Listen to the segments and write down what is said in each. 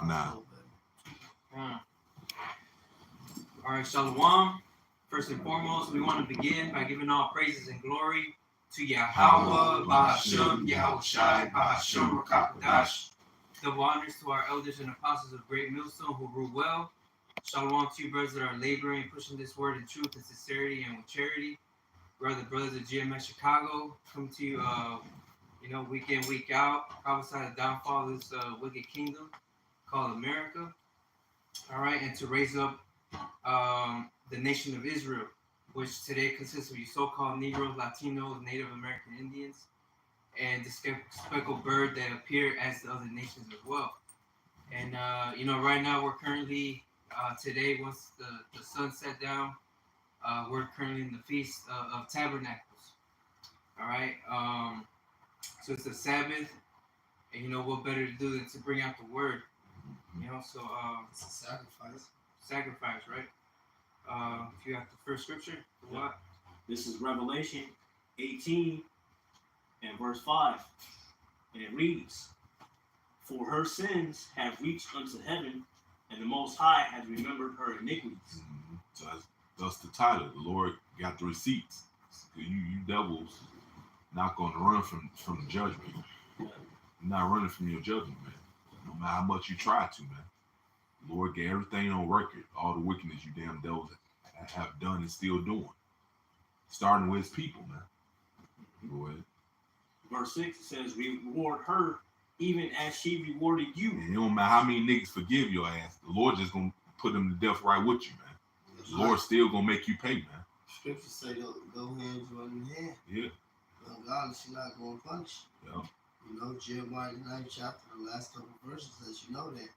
Nah. All right, Shalom. First and foremost, we want to begin by giving all praises and glory to Yahweh, Bahashem, Yahushai, Bahashem, Rakakadash. Double honors to our elders and apostles of Great Millstone who rule well. Shalom to you brothers that are laboring, pushing this word in truth and sincerity and with charity. Brothers of GMS Chicago, come to you, week in, week out, prophesy the downfall of this wicked kingdom called America. All right, and to raise up the nation of Israel, which today consists of you so-called Negroes, Latinos, Native American Indians, and the speckled bird that appear as the other nations as well. And right now we're currently today, once the sun set down, we're currently in the Feast of Tabernacles. All right, so it's the Sabbath, and what better to do than to bring out the word. So it's a sacrifice. Sacrifice, right? If you have the first scripture, what? This is Revelation 18 and verse 5. And it reads, "For her sins have reached unto heaven, and the Most High has remembered her iniquities." Mm-hmm. So that's the title. The Lord got the receipts. You devils not going to run from the judgment. You're not running from your judgment, man. No matter how much you try to, man. The Lord get everything on record. All the wickedness you damn devils have done and still doing. Starting with his people, man. Go ahead. Verse 6 says, "Reward her even as she rewarded you." And it don't matter how many niggas forgive your ass. The Lord just going to put them to death right with you, man. The Lord still going to make you pay, man. Scripture say, go hand join in hand. Yeah. God is not going to punish. Yeah. Jeremiah 9th chapter, the last couple of verses lets you know that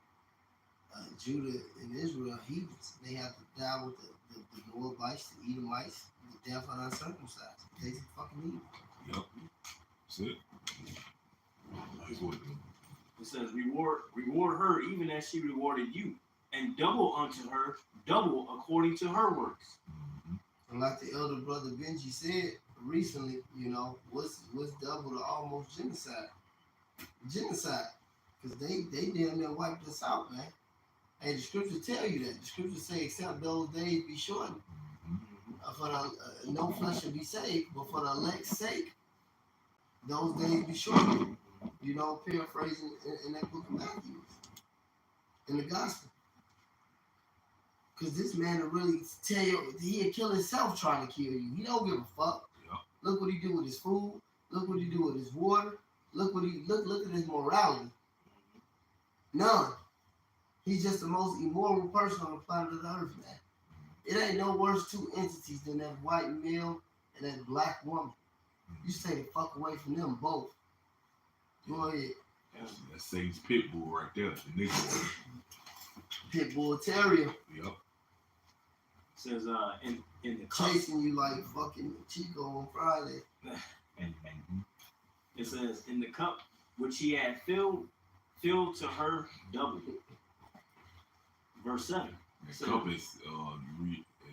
Judah and Israel are heathens. They have to die with the Moabites, the Edomites, the deaf and uncircumcised. They fucking evil. Yep. That's it. That's what it says, reward her even as she rewarded you, and double unto her, double according to her works. Mm-hmm. And like the elder brother Benji said recently, what's double to almost genocide? Genocide. Because they damn near wiped us out, man. Hey, the scriptures tell you that. The scriptures say, except those days be shortened. Mm-hmm. For no flesh shall be saved, but for the elect's sake, those days be shortened. Paraphrasing in that book of Matthew, in the gospel. Because this man will really tell you, he'll kill himself trying to kill you. He don't give a fuck. Yeah. Look what he do with his food. Look what he do with his water. Look at his morality. None. He's just the most immoral person on the planet of the earth, man. It ain't no worse two entities than that white male and that black woman. You stay the fuck away from them both. Go ahead. That's Satan's pit bull right there. The nigga. Pit bull terrier. Yep. It says in the chasing you like fucking Chico on Friday. It says, "In the cup which he had filled to her double." Verse 7. The cup is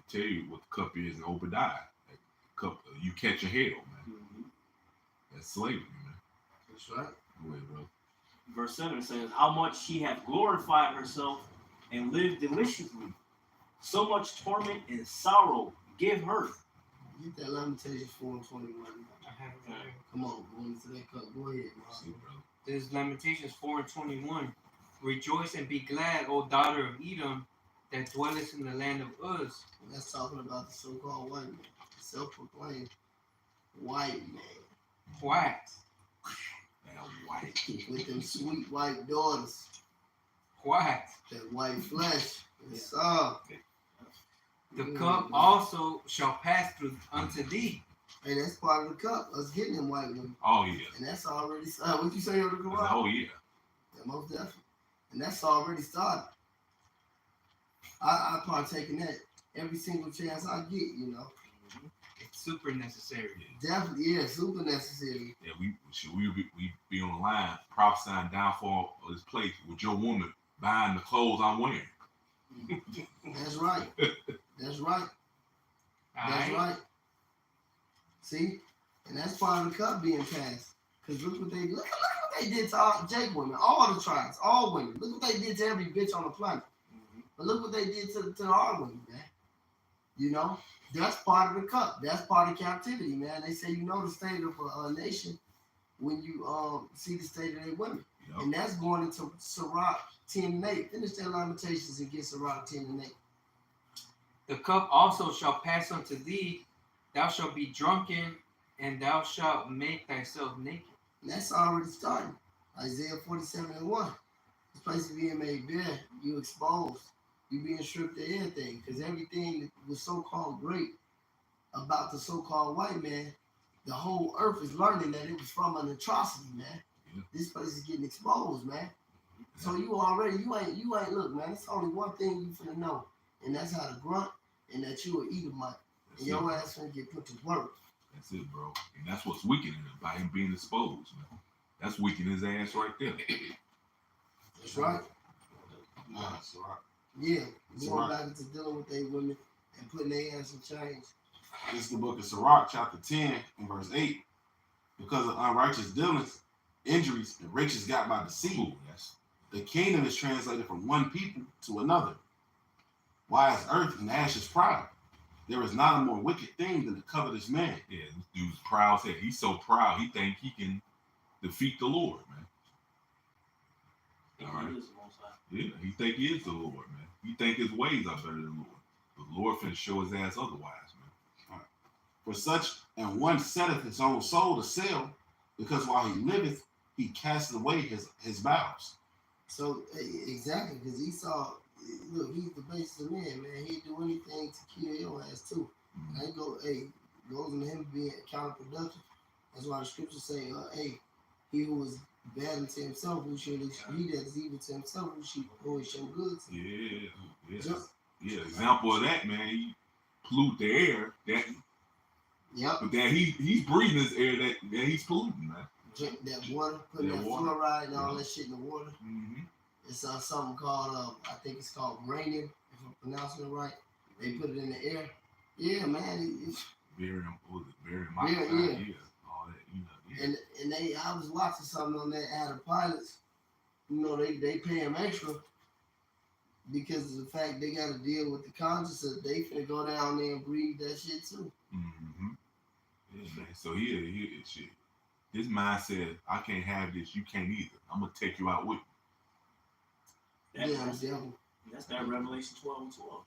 tell you what the cup is in Obadiah. That cup, you catch a hell, man. Mm-hmm. That's slavery, man. That's right. Go ahead, bro. Verse 7 says, "How much she hath glorified herself and lived deliciously. So much torment and sorrow give her." Get that Lamentations 4:21. Come on, go into that cup. Go ahead, bro. This is Lamentations 4:21. "Rejoice and be glad, O daughter of Edom, that dwellest in the land of Uz." And that's talking about the so-called white man, the self-proclaimed white man. White. White. With them sweet white daughters. White. That white flesh. It's soft. The cup also shall pass through unto thee. Hey, that's part of the cup. Us getting them white women. Oh, yeah. And that's already started. What you say on the Quran? Oh, yeah. Yeah, most definitely. And that's already started. I partake in that every single chance I get, It's super necessary. Definitely, yeah, super necessary. Yeah, we be on the line prophesying downfall of this place with your woman buying the clothes I'm wearing. That's right. That's right. That's right. See? And that's part of the cup being passed. Because look what they did to all Jake women, all the tribes, all women. Look what they did to every bitch on the planet. But look what they did to our women, man. You know, that's part of the cup. That's part of captivity, man. They say you know the state of a nation when you see the state of their women. Yep. And that's going into Sirach 10 and 8. Finish their lamentations and get Sirach 10 and 8. The cup also shall pass unto thee. Thou shalt be drunken, and thou shalt make thyself naked. And that's already starting. Isaiah 47 and 1. This place is being made bare. You exposed. You being stripped of everything. Because everything that was so-called great about the so-called white man, the whole earth is learning that it was from an atrocity, man. Yeah. This place is getting exposed, man. So you ain't look, man. It's only one thing you finna know. And that's how to grunt and that you will eat a mite. That's And your it. ass finna get put to work. That's it, bro. And that's what's weakening him by him being exposed, man. That's weakening his ass right there. That's right. Nah, it's all right. Yeah. That's Going right. back into dealing with they women and putting their ass in change. This is the book of Sirach, chapter 10, and verse 8. Because of unrighteous dealings, injuries, and riches got by deceit, Ooh, that's the kingdom is translated from one people to another. Why is earth and ash is proud? There is not a more wicked thing than a covetous man. yeah. This dude's proud. Said he's so proud he think he can defeat the Lord, man. He All right. is the Most High. Yeah, he think he is the Lord, man. He think his ways are better than the Lord. But the Lord finna show his ass otherwise, man. For such and one setteth his own soul to sell, because while he liveth, he casteth away his vows. So exactly, because Esau, look, he's the basis of man, man. He'd do anything to kill your ass too. Mhm. And goes into him being counterproductive. That's why the scriptures say, he who is bad unto himself, he that is evil to himself, who should always show good to. Yeah, yeah, Yep. yeah. Example of that, man. He pollute the air that, Yep. but that he's breathing this air that he's polluting, man. Drink that water, putting That that water. fluoride and all Yeah. that shit in the water. Mm-hmm. It's something called, I think it's called granium, if I'm pronouncing it right. They put it in the air. Yeah, man. Barium, what was it? Barium Yeah, oxide, yeah. yeah. All that, you know. Yeah. And I was watching something on that ad of pilots. You know, they pay them extra because of the fact they got to deal with the conscience. They finna go down there and breathe that shit too. Mm-hmm. Yeah, man. So here, shit. His mind said, "I can't have this. You can't either. I'm gonna take you out with me." Yeah, devil. That's that Revelation 12 and 12.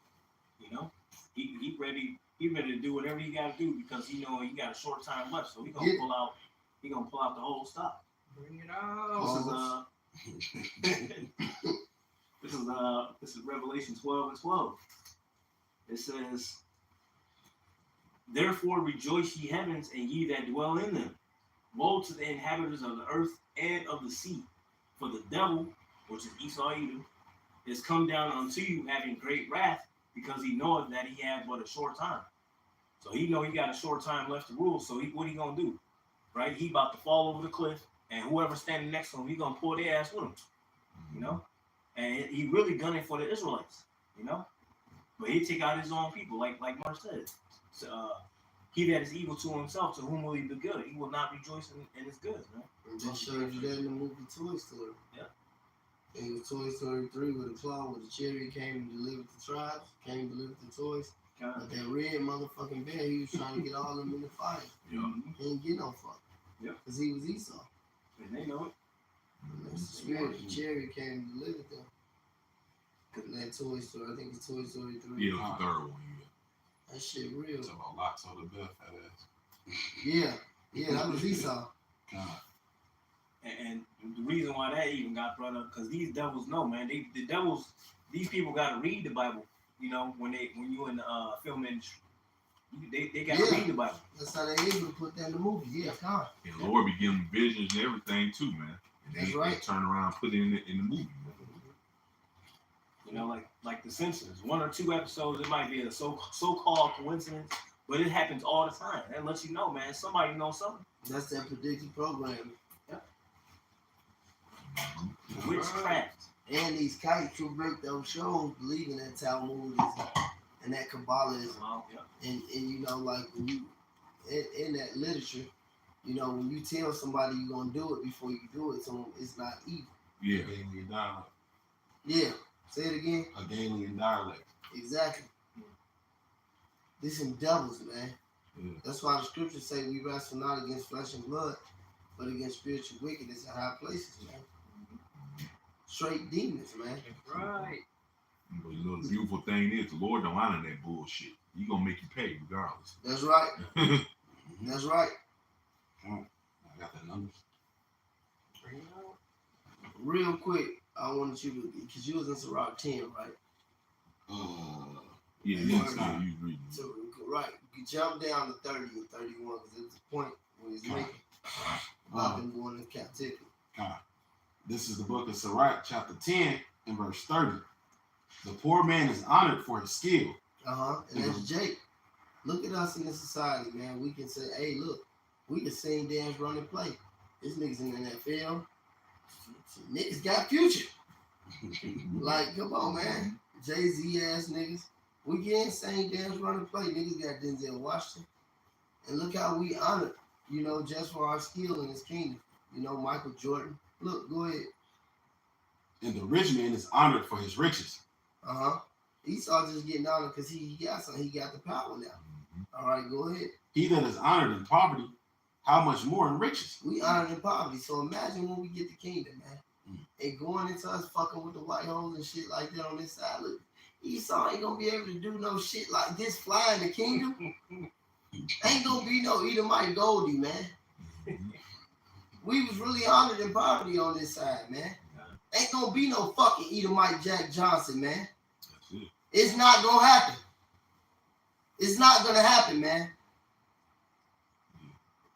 You know, he ready to do whatever he got to do because he know he got a short time left, so he gonna Yeah. pull out the whole stock. Bring it out. This is Revelation 12 and 12. It says, "Therefore rejoice ye heavens and ye that dwell in them. Woe to the inhabitants of the earth and of the sea, for the devil, which is Esau Edom, is come down unto you having great wrath, because he knoweth that he had but a short time." So he know he got a short time left to rule. So what he gonna do? Right? He about to fall over the cliff, and whoever's standing next to him, he gonna pull their ass with him. You know? And he really gunning for the Israelites, you know? But he take out his own people, like Mark said. So, he that is evil to himself, to whom will he do good? He will not rejoice in his goods, man. They showed you that in the movie Toy Story. Yeah. It was Toy Story 3 with a claw where the chariot came and delivered the tribes, came and delivered the toys. Kind But of. that red motherfucking bear, he was trying to get all of them in the fight. Yeah. He didn't get no fuck. Yeah. Because he was Esau. And they know it. And that's the spirit. The chariot came and delivered them. And that Toy Story, I think it's Toy Story 3. Yeah, it was the third one. That shit real. Talk about lots of the best fat ass. Yeah. Yeah, that was Esau. God. And the reason why that even got brought up, because these devils know, man. These people got to read the Bible. You know, when you in the film industry, they got to Yeah. read the Bible. That's how they able to put that in the movie. Yeah, God. And the Lord be giving them visions and everything too, man. And That's they right. turn around and put it in the movie, man. You know, like The Simpsons, 1 or 2 episodes, it might be a so-called coincidence, but it happens all the time. That lets you know, man, somebody knows something. That's that predictive programming. Witchcraft. And these kites who break those shows believing that Talmud is and that Kabbalah is Well, yeah. and you know, like when you in that literature, You know, when you tell somebody you're gonna do it before you do it to them, it's not evil. Yeah. Galilean dialect. Yeah. Say it again. A Galilean dialect. Exactly. There's some devils, man. Yeah. That's why the scriptures say we wrestle not against flesh and blood, but against spiritual wickedness in high places, man. Straight demons, man. Right. But you know the beautiful thing is the Lord don't honor that bullshit. He gonna make you pay regardless. That's right. That's right. I got the numbers. Bring it out. Real quick, I wanted you to, because you was in Sirach 10, right? Yeah, Yeah. you reading. So, right. You can jump down to 30 and 31, because it was the point where he's making about them going into captivity. This is the book of Sirach, chapter 10, and verse 30. The poor man is honored for his skill. And that's Jake. Look at us in this society, man. We can say, hey, look, we can sing, dance, run, and play. This niggas in the NFL. Niggas got future. Like, come on, man. Jay-Z ass niggas. We can sing, dance, run, and play. Niggas got Denzel Washington. And look how we honored, you know, just for our skill in his kingdom. You know, Michael Jordan. Look, go ahead. And the rich man is honored for his riches. Esau just getting honored because he got something. He got the power now. All right, go ahead. He that is honored in poverty, how much more in riches? We honored in poverty. So imagine when we get the kingdom, man. And going into us fucking with the white holes and shit like that on this side. Look, Esau ain't gonna be able to do no shit like this flying the kingdom. Ain't gonna be no Edomite Goldie, man. We was really honored in poverty on this side, man. Ain't gonna be no fucking Edomite Jack Johnson, man. That's it. It's not gonna happen. It's not gonna happen, man.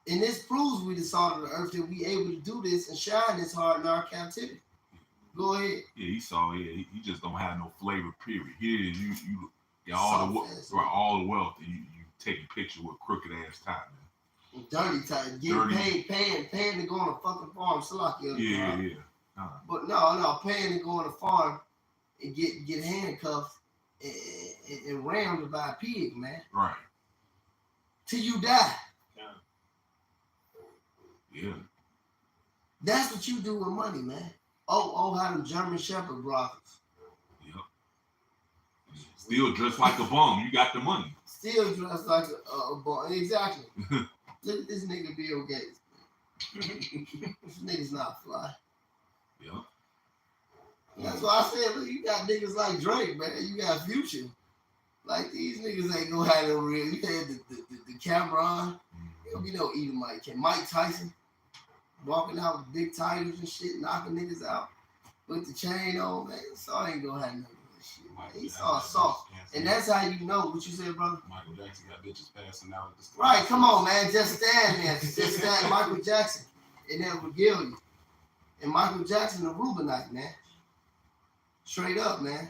And this proves we the salt of the earth that we able to do this and shine this hard in our captivity. Go ahead. Yeah, he just don't have no flavor, period. Here you got all the Soft ass, all the wealth and you take a picture with crooked ass top, man. Dirty type, getting paying to go on a fucking farm. So like Yeah. But no, paying to go on a farm and get handcuffed and rammed by a pig, man. Right. Till you die. Yeah. That's what you do with money, man. Oh, how them German Shepherd brothels. Yep. Still dressed like a bum. You got the money. Still dressed like a boy. Exactly. Look at this nigga Bill Gates. This nigga's not fly. Yep. That's why I said, look, you got niggas like Drake, man. You got Future. Like, these niggas ain't gonna have no real. You had the Cameron. There'll be no Edomite. Mike Tyson walking out with big titles and shit, knocking niggas out with the chain on, man. So ain't gonna have none of this shit, man. He's all soft. And that's how you know what you said, brother. Michael Jackson got bitches passing out at the store. Right, come on, man. Just stand there. Just stand Michael Jackson in that regalia. And Michael Jackson, the Rubinite, man. Straight up, man.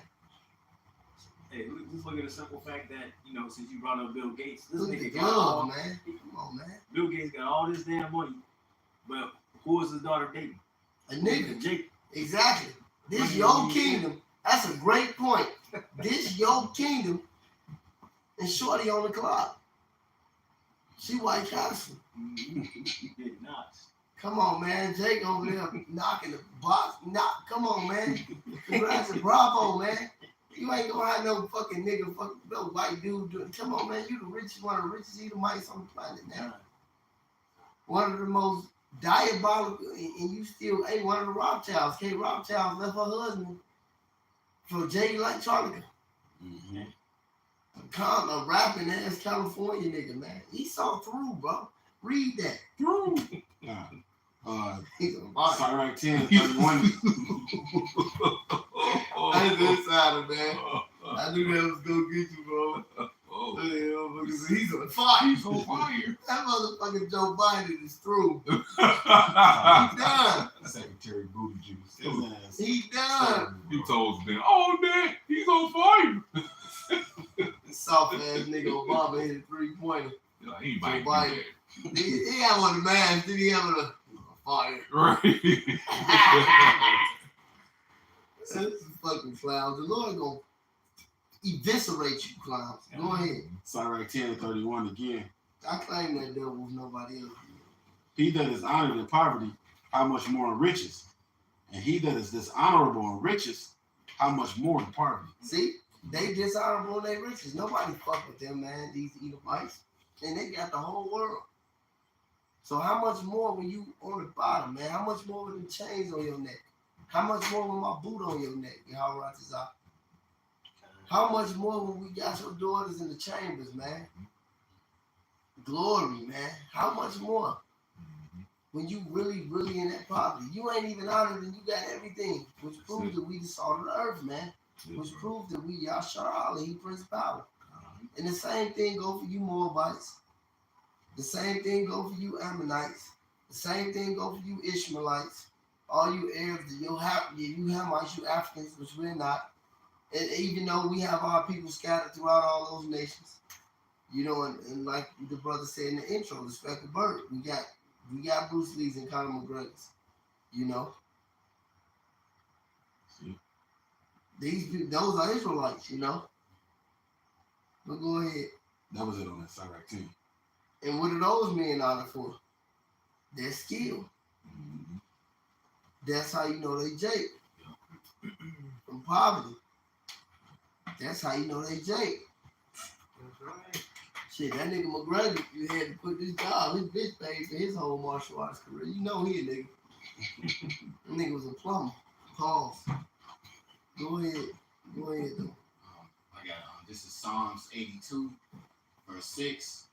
Hey, just look at the simple fact that, you know, since you brought up Bill Gates, this Look at the nigga got all, glove, man. Come on, man. Bill Gates got all this damn money, but who is his daughter dating? A nigga. Jake. Exactly. This your kingdom. That's a great point. This your kingdom. And Shorty on the clock. She White Castle. Did not. Come on, man. Jake over there knocking the box. Come on, man. Congrats and bravo, man. You ain't gonna have no fucking nigga, fucking no white dude doing. Come on, man. You the richest, one of the richest Edomites on the planet, man. One of the most diabolical, and you still ain't one of the Rothschilds. Kate Rothschild left her husband for Jay Electronica. A rapping ass California nigga, man. He saw through, bro. Read that. Through. He's a body. Sirach 10, 31. I ain't inside, man. I knew that was gonna get you, bro. He's on fire. He's on fire. That motherfucking Joe Biden is through. He He done. Secretary Booty Juice. His ass. He done. told them, oh man, he's on fire. Soft ass nigga Obama hit a 3-pointer. Yeah, he might Joe Biden. He had one of the masks. Did he have a fire? Right. This is fucking clowns. The Lord gonna eviscerate you, clowns. Go ahead. Sirach 10, 31 again. I claim that devil was nobody else. He that is honored in poverty, how much more in riches? And he that is dishonorable in riches, how much more in poverty? See, they dishonorable in their riches. Nobody fuck with them, man. These Edomites, and they got the whole world. So how much more when you on the bottom, man? How much more with the chains on your neck? How much more with my boot on your neck? Yahweh Ratazah? How much more when we got your daughters in the chambers, man? Glory, man. How much more? When you really, really in that poverty. You ain't even honored and you got everything. Which proves that we the salt of the earth, man. Which proves that we Yashar Ali, he Prince Power. And the same thing go for you Moabites. The same thing go for you Ammonites. The same thing go for you Ishmaelites. All you Arabs, you Hamites, you Africans, which we're not. And even though we have our people scattered throughout all those nations, you know, and like the brother said in the intro, the speckled bird, we got Bruce Lee's and Conor McGregor's, you know. Those are Israelites, you know. But go ahead. That was it on that Sirach 10. And what are those men honored for? Their skill. That's how you know they Jake. From poverty. That's how you know they Jake. That's right. Shit, that nigga McGregor, you had to put this job, his bitch paid for his whole martial arts career. You know he a nigga. That nigga was a plumber. Pause. Go ahead. Go ahead, though. I got this is Psalms 82, verse 6.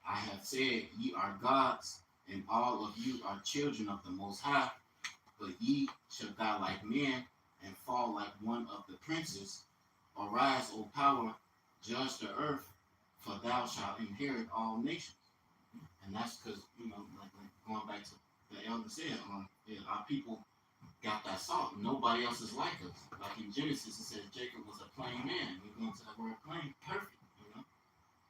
I have said, ye are gods, and all of you are children of the Most High, but ye shall die like men and fall like one of the princes. Arise, O power, judge the earth, for thou shalt inherit all nations. And that's because, you know, like going back to the elder said, our people got that salt. Nobody else is like us. Like in Genesis, it says Jacob was a plain man. We go into that word plain, perfect, you know.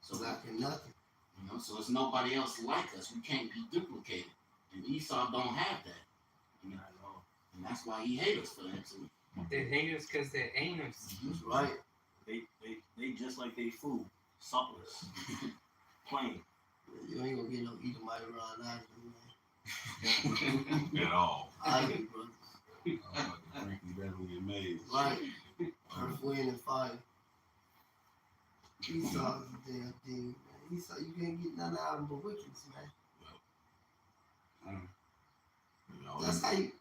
So Lacking nothing. you know, so it's nobody else like us. We can't be duplicated. And Esau don't have that. You know, and that's why he hates us for that too. They hate us because they're anus. That's right. They just like they food, suppless, plain. You ain't gonna get no Edomite around Ivory, man. At all. Ivory, bro. Frankie Beverly get made. Right. Earth, wind, and fire. Esau's a damn thing, man. Esau, you can't get none out of him but wickedness, man. You know, That's how you.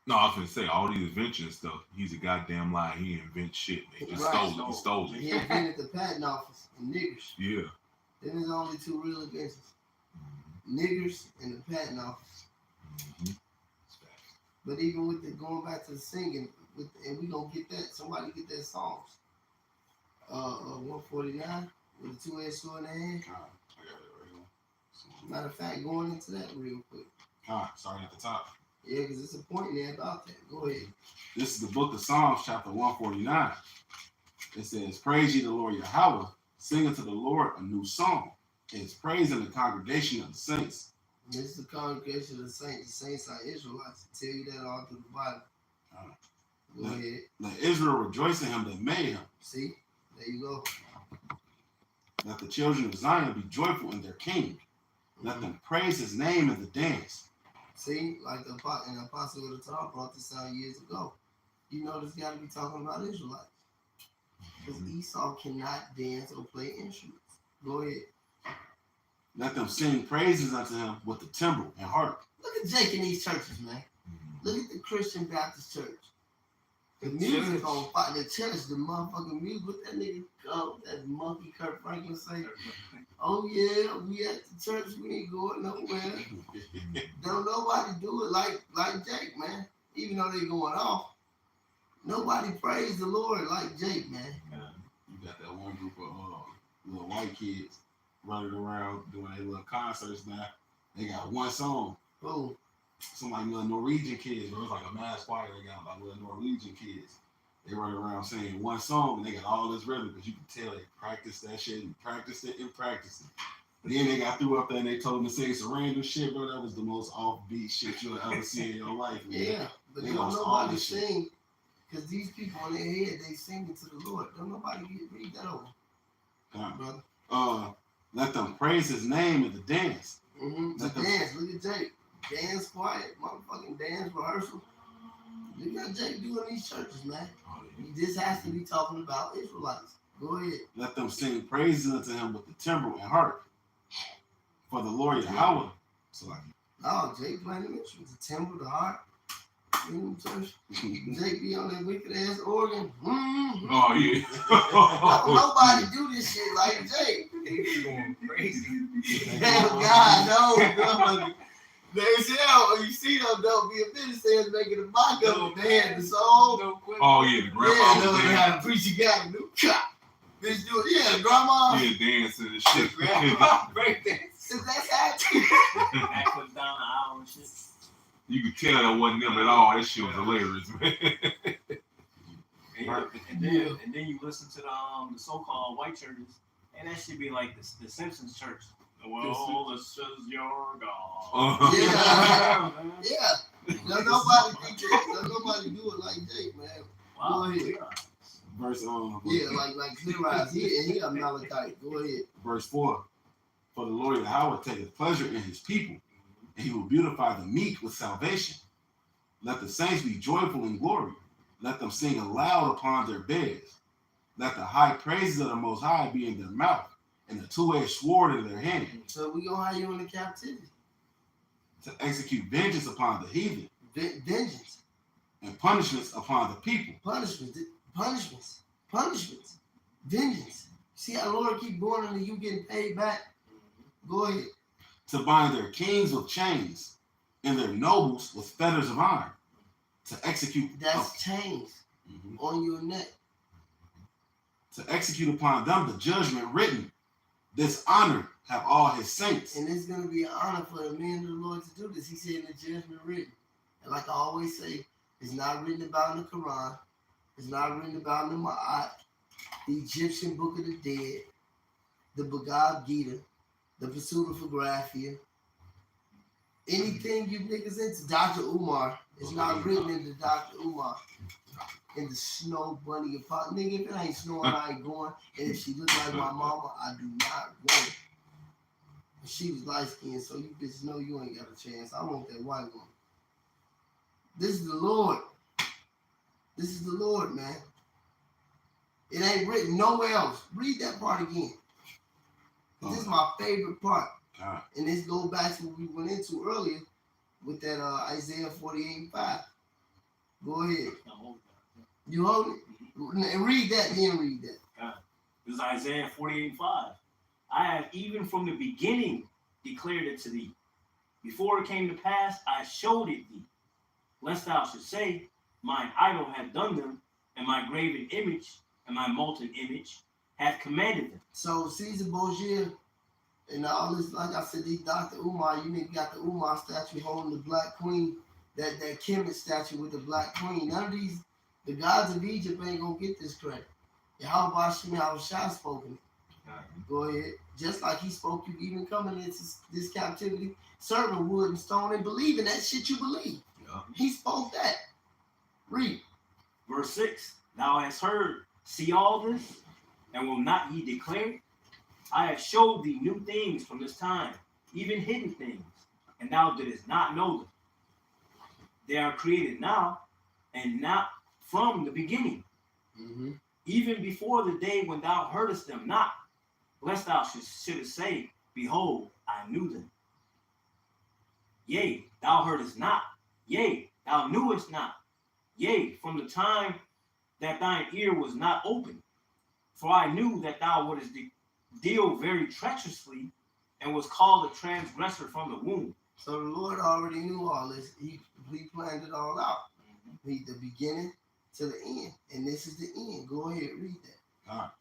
no, I was gonna say all these invention stuff. He's a goddamn liar. He invents shit. They just Right. stole it. He stole He it. invented the patent office and niggers. Yeah. Them is only two real inventions. Niggers and the patent office. Mhm. But even with the going back to the singing, and we gonna get that. Somebody get that songs. 149 with the two-edged sword in the hand. I got it right here. Matter of fact, going into that real quick. Starting at the top. Yeah, because it's a point there about that. Go ahead. This is the book of Psalms, chapter 149. It says, praise ye the Lord Yahweh, sing unto the Lord a new song. It's praise in the congregation of the saints. This is the congregation of the saints. The saints are Israelites. I tell you that all through the Bible. Go ahead. Let Israel rejoice in him that made him. See? There you go. Let the children of Zion be joyful in their king. Let them praise his name in the dance. See? Like the apostle of the Torah brought this out years ago. You know this got to be talking about Israelites. Because Esau cannot dance or play instruments. Go ahead. Let them sing praises unto him with the timbrel and harp. Look at Jake in these churches, man. Look at the Christian Baptist church. The music on fire. The church, the motherfucking music. What that nigga go? That monkey Kurt Franklin say? Oh yeah, we at the church. We ain't going nowhere. Don't nobody do it like Jake, man. Even though they going off, nobody praise the Lord like Jake, man. You got that one group of little white kids running around doing their little concerts now. They got one song. Who? Some like little Norwegian kids. It was like a mass choir they got by little Norwegian kids. They run around singing one song and they got all this rhythm because you can tell they practiced that shit and practiced it and practiced it. Then they got through up there and they told them to sing some random shit, bro. That was the most offbeat shit you'll ever see in your life, man. Yeah, but They don't lost all nobody this shit. sing because these people in their head they singing to the Lord. Don't nobody read that over, Come on. brother. Let them praise his name in the dance. The Let them- dance. Look at Jake. Dance quiet. Motherfucking dance rehearsal. Look at Jake doing these churches, man. Oh, yeah. This has to be talking about Israelites. Go ahead. Let them sing praises unto him with the timbrel and harp. For the Lord Yahweh. So like, Oh, Jake playing the instruments, the timbre, the harp. In the church. Jake be on that wicked ass organ. Oh, yeah. Nobody do this shit like Jake. He's going crazy. Damn God, no. They say, oh, you see them, don't be a business saying making a mock up. They had the song. No question. Oh, yeah, the Yeah, grandpa no, was they dancing. had a preacher got a new cop. Bitch do it. Yeah, grandma. Yeah, dancing and shit. Grandma break dance. That's how Back foot down the aisle and shit. You could tell that wasn't them at all. That shit was hilarious, man. And then you listen to the so-called white churches, and that should be like the Simpsons church. Well, this is your God. Yeah. Yeah. No, nobody think Jake. No, nobody do it like Jake, man. Wow. Go ahead. verse Yeah, like Clear Eyes. He a Malachite. Go ahead. verse 4. For the Lord Yahweh taketh pleasure in his people, and he will beautify the meek with salvation. Let the saints be joyful in glory. Let them sing aloud upon their beds. Let the high praises of the Most High be in their mouth, and a two-edged sword in their hand, So we gonna have you in the captivity. to execute vengeance upon the heathen, Vengeance, and punishments upon the people. punishments, vengeance. See how Lord keep going and you getting paid back? Go ahead. To bind their kings with chains, and their nobles with fetters of iron, to execute That's chains Mhm. on your neck. to execute upon them the judgment written. This honor have all his saints. And it's going to be an honor for the men of the Lord to do this. He said in the judgment written. And like I always say, it's not written about in the Quran. It's not written about in the Ma'at, the Egyptian Book of the Dead, the Bhagavad Gita, the Pseudepigraphia. Anything you niggas into, Dr. Umar, it's not written into Dr. Umar. In the snow bunny apart. Nigga, if it ain't snowing, I ain't going. And if she look like my mama, I do not want it. She was light skinned, so you bitches know you ain't got a chance. I want that white woman. This is the Lord. This is the Lord, man. It ain't written nowhere else. Read that part again. This is my favorite part. God. And this goes back to what we went into earlier with that Isaiah 48:5. Go ahead. You hold it? And read that, then read that. This is Isaiah 48:5. I have even from the beginning declared it to thee. Before it came to pass, I showed it thee. Lest thou should say, mine idol hath done them, and my graven image and my molten image hath commanded them. So Caesar Borgia and all this, like I said, these Dr. Umar, you nigga got the Umar statue holding the black queen, that Kemet statue with the black queen. None of these, the gods of Egypt ain't gonna get this credit. Yahweh Shai spoken. Go ahead. Just like he spoke you even coming into this captivity, serving wood and stone and believing that shit you believe. Yeah. He spoke that. Read. Verse 6. Thou hast heard, see all this, and will not ye declare it? I have showed thee new things from this time, even hidden things, and thou didst not know them. They are created now, and not from the beginning, Mm-hmm. even before the day when thou heardest them not, lest thou shouldest say, behold, I knew them. Yea, thou heardest not. Yea, thou knewest not. Yea, from the time that thine ear was not open. For I knew that thou wouldest deal very treacherously, and was called a transgressor from the womb. So the Lord already knew all this. He planned it all out. The beginning to the end. And this is the end. Go ahead, read that. All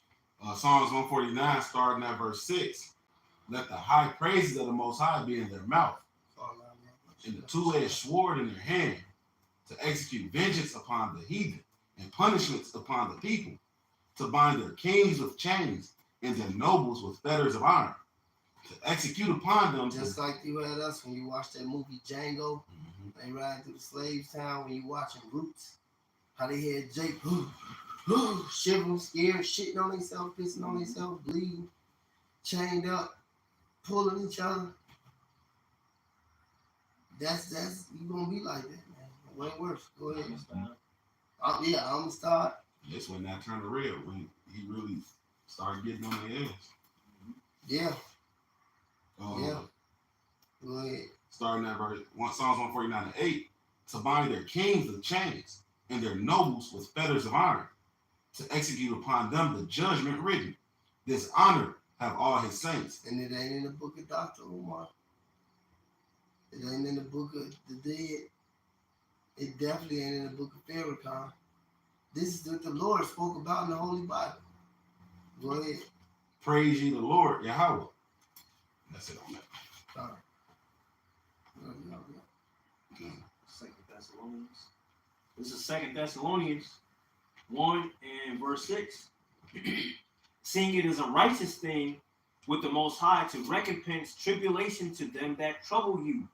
right. Psalms 149, starting at verse 6. Let the high praises of the Most High be in their mouth, and the two-edged sword in their hand, to execute vengeance upon the heathen, and punishments upon the people, to bind their kings with chains, and their nobles with fetters of iron, to execute upon them. Just like you had us when you watched that movie Django. They ride through the slaves town when you watching Roots. How they had Jake shivering, scared, shitting on themselves, pissing on themselves, bleeding. chained up, pulling each other. That's you gonna be like that, man. Way worse. Go ahead. Yeah, I'm gonna start. This when that turned red when he really started getting on their ass. Yeah. Yeah. Go ahead. Starting at verse Psalms 149:8, to bind their kings with chains and their nobles with fetters of iron, to execute upon them the judgment written. This honor have all his saints. And it ain't in the book of Dr. Umar. It ain't in the book of the dead. It definitely ain't in the book of Farrakhan. This is what the Lord spoke about in the Holy Bible. Go ahead. Praise ye the Lord, Yahweh. That's it on that. Sorry. Second Thessalonians. This is 2 Thessalonians 1 and verse 6. Seeing it is a righteous thing with the Most High to recompense tribulation to them that trouble you,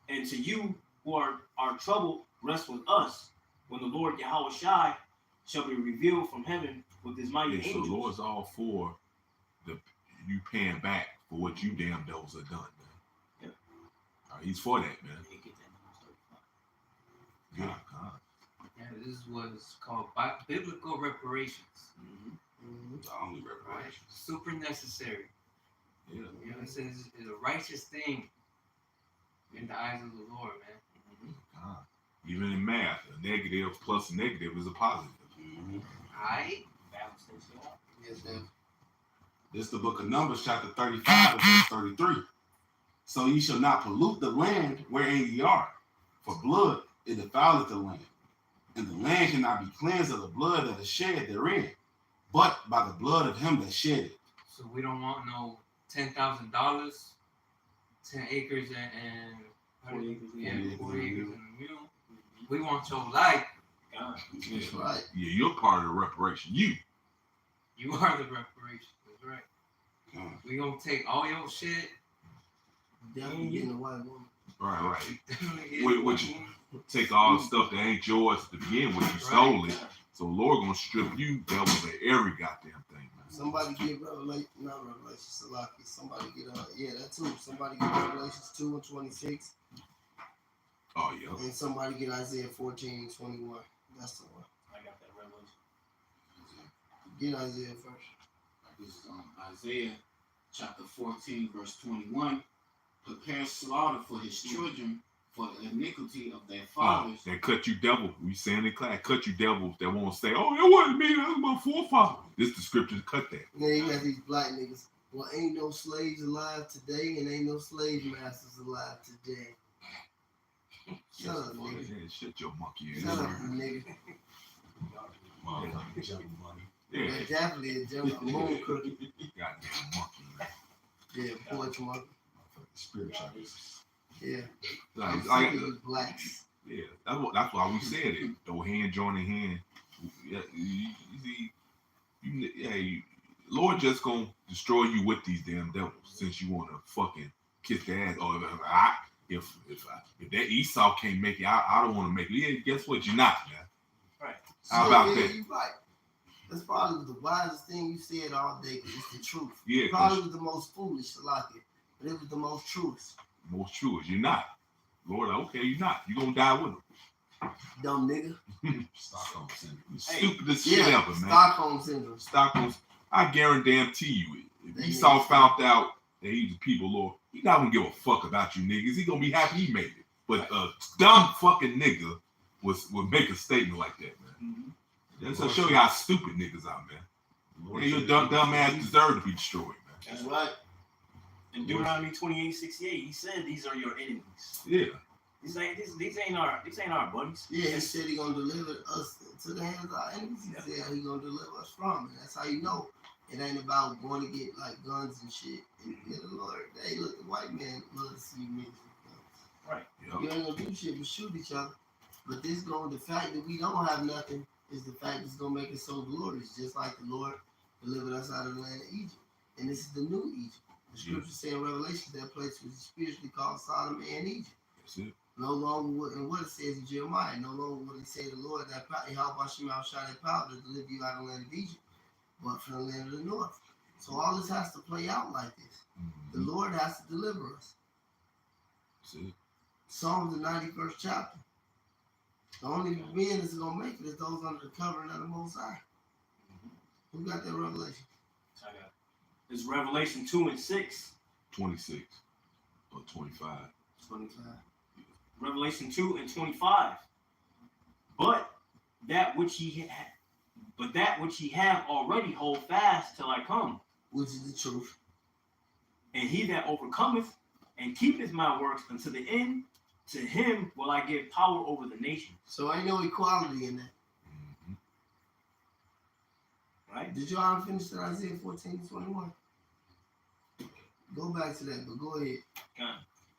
and to you who are troubled, rest with us, when the Lord Yahweh Shai shall be revealed from heaven with his mighty Yeah, so angels. the Lord's all for you paying back for what you damn devils have done, man. Yeah. He's for that, man. They get that in God, God. Yeah, this is what is called biblical reparations. The only reparation. Super necessary. Yeah. You know, it says it's a righteous thing in the eyes of the Lord, man. God. Even in math, a negative plus a negative is a positive. Alright? balance things out. Yes, sir. This is the book of Numbers, chapter 35, and verse 33. So ye shall not pollute the land wherein ye are, for blood it defileth the land, and the land cannot be cleansed of the blood that is shed therein, but by the blood of him that shed it. So we don't want no $10,000, 10 acres and 40 acres, yeah, yeah. 40 acres and a mule. We want your life. God. That's right. Yeah, you're part of the reparation. You. You are the reparation. That's right. God. We gonna take all your shit. Definitely getting a white woman. Right. Definitely Wait, what you take all the stuff that ain't yours to begin with, you stole it. So Lord gonna strip you devil of every goddamn thing, man. Somebody get Revelation, not Revelation, Salaki. Somebody get that too. Somebody get Revelations 2 and 26, Oh yeah. and somebody get Isaiah 14 and 21. That's the one. I got that revelation. Get Isaiah first. This is Isaiah chapter 14, verse 21. Prepare slaughter for his children for the iniquity of their fathers. That cut you devil. We saying in class, cut you devils that won't say, oh, it wasn't me, that was my forefather. This the scripture to cut that. Yeah, you got these black niggas. Well, ain't no slaves alive today, and ain't no slave masters alive today. Shut up, nigga. Yeah, shut your monkey ass. Shut up, nigga. Motherfucking junk money. Yeah, That definitely a jump. Moon cookie. goddamn monkey, man. Yeah, poetry monkey. Motherfucking spiritual. Yeah. Like, I'm like, sick of these blacks. yeah, that's why we said it. Though hand joining hand. Yeah, you see, Lord just gonna destroy you with these damn devils since you wanna fucking kiss the ass. Or if that Esau can't make it, I don't want to make it. Yeah, guess what? You're not, man. Right. How about that? You right. That's probably the wisest thing you said all day, because it's the truth. Yeah, Probably 'cause was the most foolish, Salaki, but it was the most truth. most true is you're not. Lord, okay, you're not. You're gonna die with them. Dumb nigga. Stockholm syndrome. You stupidest shit ever, man. Stockholm syndrome. Stockholm, I guarantee you, if They Esau need- found out that he was the people Lord, he not gonna give a fuck about you niggas. He gonna be happy he made it. But a dumb fucking nigga would make a statement like that, man. That's to show you how stupid niggas are, man. Lord Yeah, your said- dumb ass deserve to be destroyed, man. That's right. In Deuteronomy 28:68, he said these are your enemies. Yeah. These ain't our buddies. Yeah, he said he gonna deliver us to the hands of our enemies. He said he gonna deliver us from it. That's how you know it ain't about going to get like guns and shit. And yeah, the Lord, hey, look, the white man love to see you niggas with guns. Yep. You ain't gonna do shit but shoot each other. But the fact that we don't have nothing is the fact that's gonna make it so glorious, just like the Lord delivered us out of the land of Egypt. And this is the new Egypt. The scripture say in Revelation that place was spiritually called Sodom and Egypt. That's it. No longer would, and what it says in Jeremiah, no longer would it say the Lord that help Hashem out shot that power to deliver you out of the land of Egypt, but from the land of the north. So all this has to play out like this. The Mhm. Lord has to deliver us. See? Psalms the 91st chapter. The only men that's gonna make it is those under the covering of the Most High. Who got that revelation? I got it. It's Revelation 2 and 6. 26 or 25. 25. Revelation 2 and 25. But that which ye have already hold fast till I come. Which is the truth. And he that overcometh and keepeth my works unto the end, to him will I give power over the nations. So ain't no equality in that. Mhm. Right? Did you all finish that Isaiah 14:21? Go back to that, but go ahead.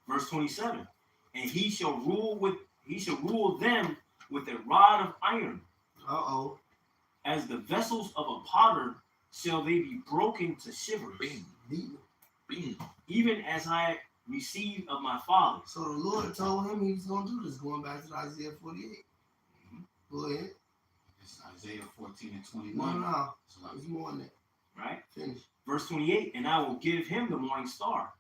Verse 27. And he shall rule them with a rod of iron. Uh-oh. As the vessels of a potter shall they be broken to shivers. Bing, Beaten. bing. Even as I received of my father. So the Lord told him he was going to do this, going back to Isaiah 48. Go ahead. It's Isaiah 14 and No, 21. no. So like, There's more than that. Right? Finish. Verse 28. And I will give him the morning star.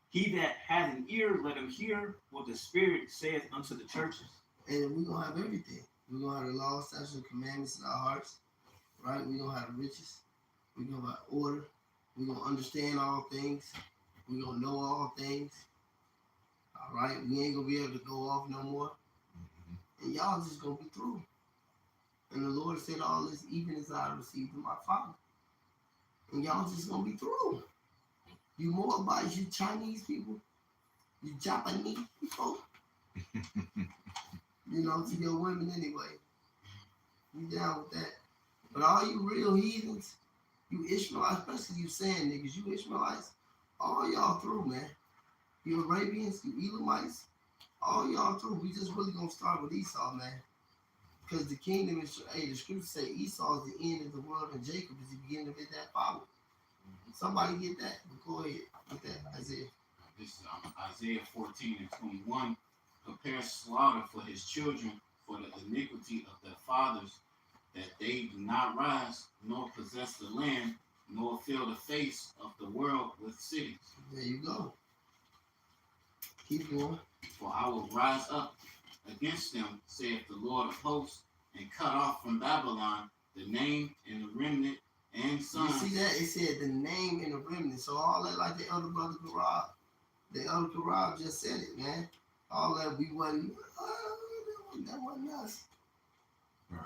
He that hath an ear, let him hear what the Spirit saith unto the churches. And we're going to have everything. We're going to have the law, statutes, and commandments in our hearts. Right? We're going to have the riches. We're going to have order. We're going to understand all things. We're going to know all things. All right? We ain't going to be able to go off no more. Mhm. And y'all just going to be through. And the Lord said all this even as I received from my Father. And y'all just going to be through. You Moabites, you Chinese people, you Japanese people, you know, to your women anyway. You down with that. But all you real heathens, you Ishmaelites, especially you saying niggas, you Ishmaelites, all y'all through, man. You Arabians, you Elamites, all y'all through. We just really gonna start with Esau, man. Because the kingdom is, hey, the scriptures say Esau is the end of the world and Jacob is the beginning of it that follow. Somebody get that? But go ahead. Get that, Isaiah. this is Isaiah 14 and 21. Prepare slaughter for his children for the iniquity of their fathers, that they do not rise, nor possess the land, nor fill the face of the world with cities. There you go. Keep going. For I will rise up against them, saith the Lord of hosts, and cut off from Babylon the name and the remnant and You sons. see that? It said the name and the remnant. So all that like the elder brother Garab. The elder Garab just said it, man. All that we wasn't, that wasn't us. Right.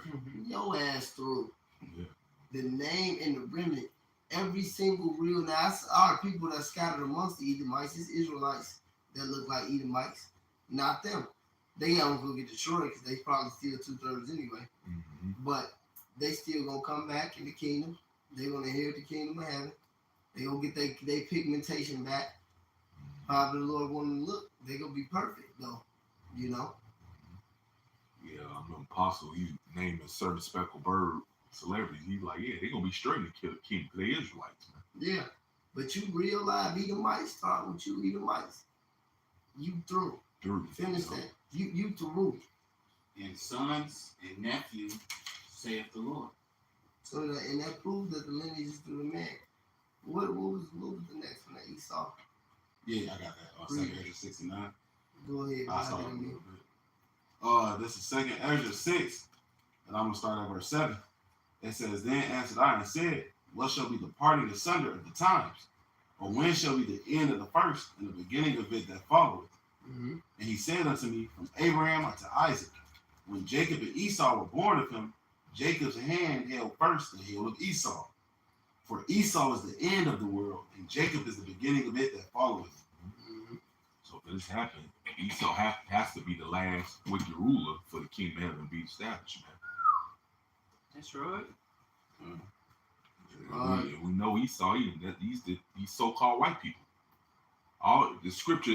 Your ass through. Yeah. The name and the remnant. Every single real, now that's our people that scattered amongst the Edomites. It's Israelites that look like Edomites. Not them. They don't go get destroyed because they probably steal 2/3 anyway. Mhm. But they still gonna come back in the kingdom. They gonna inherit the kingdom of heaven. They gonna get their pigmentation back. However the Lord want them to look, they gonna be perfect though. You know? Yeah, I'm an apostle. He named a certain speckled bird celebrity. He's like, yeah, they gonna be straight to kill the king because they Israelites, man. Yeah. But you real live Edomites, start with you Edomites. You through. Through. Finish you know? that. You through. And sons and nephews, saith the Lord. So that and that proves that the lineage is through the man. What was the next one? That Esau. Yeah, I got that. Second Ezra 69. Go ahead. I'll God, start let a me- little bit. This is Second Ezra 6, and I'm gonna start at verse 7. It says, Then answered I and said, What shall be the parting asunder of the times? Or when shall be the end of the first and the beginning of it that followeth? Mhm. And he said unto me, From Abraham unto Isaac, when Jacob and Esau were born of him, Jacob's hand held first the heel of Esau. For Esau is the end of the world, and Jacob is the beginning of it that followeth. Mhm. So for this to happen, Esau has to be the last wicked ruler for the kingdom of heaven to be established, man. That's right. We know Esau, even that these so-called white people. All the scripture,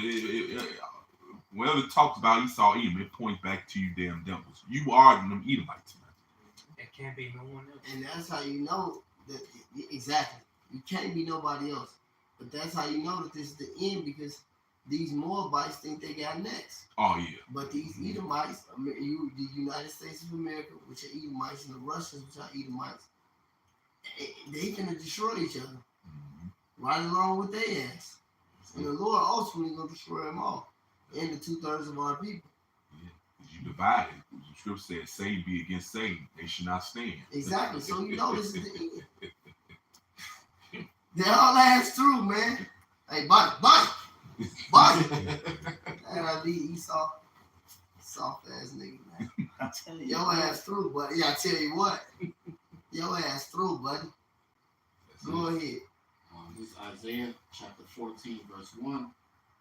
whenever it talks about Esau, Edom, it points back to you damn devils. You are them Edomites, man. It can't be no one else. And that's how you know that exactly. You can't be nobody else. But that's how you know that this is the end because these Moabites think they got next. Oh yeah. But these Edomites, the United States of America, which are Edomites, and the Russians, which are Edomites, they finna destroy each other, Mhm. right along with their ass. And the Lord ultimately gonna destroy them all, and the 2/3 of our people. Yeah, because you divided. The scripture says, Satan be against Satan, they should not stand. Exactly. So you know this is the end. They all ass through, man. Hey, body. And I be Esau, soft ass nigga, man. I tell you. Your ass through, buddy. Yeah, I tell you what. Your ass through, buddy. That's Go it. ahead. This is Isaiah chapter 14, verse 1.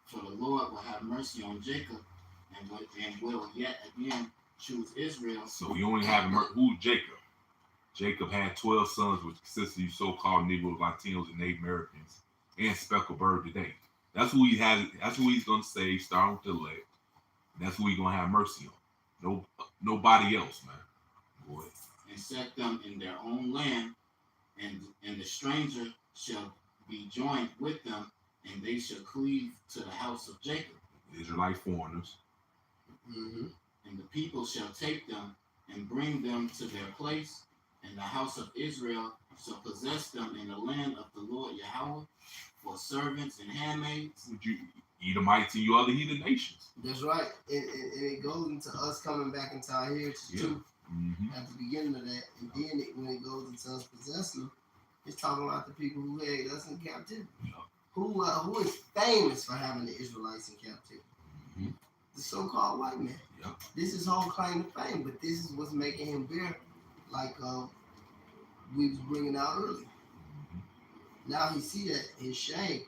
For the Lord will have mercy on Jacob and will yet again choose Israel. So you only have who's Jacob? Jacob had 12 sons, which consist of you so-called Negroes, Latinos, and Native Americans, and speckled bird today. That's who he has. That's who he's gonna save, starting with the elect. That's who he's gonna have mercy on. No, nobody else, man. Boy. And set them in their own land, and the stranger shall be joined with them, and they shall cleave to the house of Jacob. Israelite foreigners. Mm-hmm. And the people shall take them and bring them to their place, and the house of Israel shall possess them in the land of the Lord Yahweh for servants and handmaids. Would you Edomites and you other heathen nations? That's right. And it goes into us coming back into our heritage too Mm-hmm. at the beginning of that. And then when it goes into us possessing them, it's talking about the people who had us in captivity. Yeah. Who is famous for having the Israelites in captivity? Mm-hmm. The so-called white man. Yep. This is whole claim to fame, but this is what's making him bear, like we was bringing out earlier. Mm-hmm. Now he see that his shame.